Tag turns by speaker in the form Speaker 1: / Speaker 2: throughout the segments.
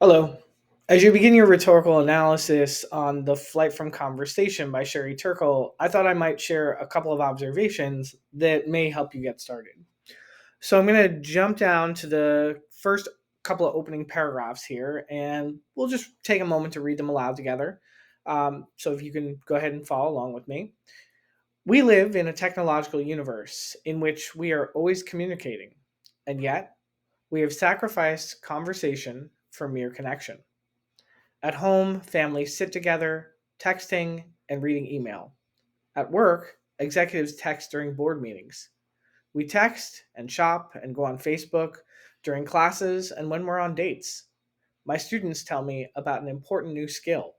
Speaker 1: Hello. As you begin your rhetorical analysis on The Flight from Conversation by Sherry Turkle, I thought I might share a couple of observations that may help you get started. So I'm going to jump down to the first couple of opening paragraphs here, and we'll just take a moment to read them aloud together. So if you can go ahead and follow along with me. We live in a technological universe in which we are always communicating, and yet we have sacrificed conversation for mere connection. At home, families sit together, texting and reading email. At work, executives text during board meetings. We text and shop and go on Facebook during classes and when we're on dates. My students tell me about an important new skill.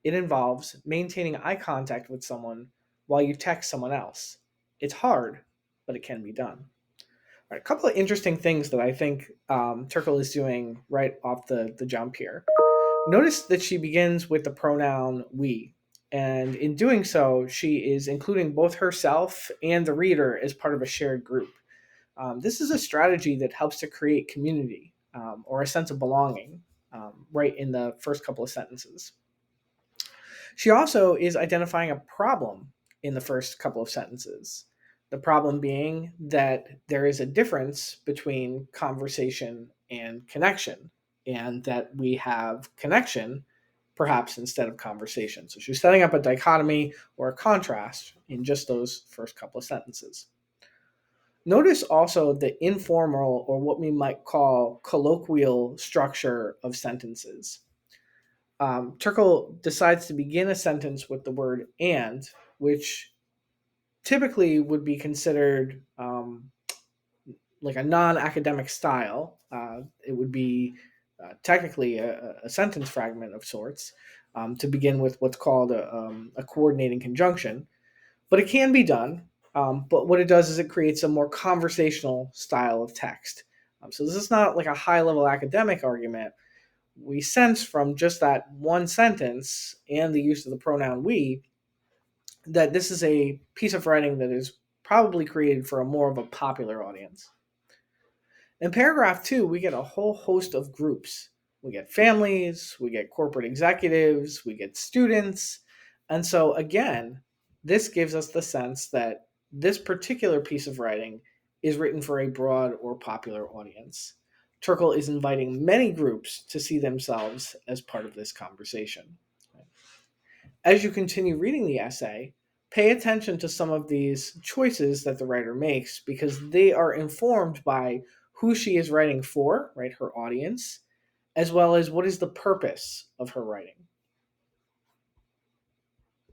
Speaker 1: It involves maintaining eye contact with someone while you text someone else. It's hard, but it can be done. All right, a couple of interesting things that I think Turkle is doing right off the jump here. Notice that she begins with the pronoun we, and in doing so, she is including both herself and the reader as part of a shared group. This is a strategy that helps to create community or a sense of belonging right in the first couple of sentences. She also is identifying a problem in the first couple of sentences. The problem being that there is a difference between conversation and connection, and that we have connection perhaps instead of conversation. So she's setting up a dichotomy or a contrast in just those first couple of sentences. Notice also the informal or what we might call colloquial structure of sentences. Turkle decides to begin a sentence with the word and, which typically would be considered like a non academic style. It would be technically a sentence fragment of sorts to begin with what's called a coordinating conjunction, but it can be done. But what it does is it creates a more conversational style of text. So this is not like a high level academic argument. We sense from just that one sentence and the use of the pronoun we that this is a piece of writing that is probably created for a more of a popular audience. In paragraph two, we get a whole host of groups. We get families, we get corporate executives, we get students. And so, again, this gives us the sense that this particular piece of writing is written for a broad or popular audience. Turkle is inviting many groups to see themselves as part of this conversation. As you continue reading the essay, pay attention to some of these choices that the writer makes because they are informed by who she is writing for, right, her audience, as well as what is the purpose of her writing.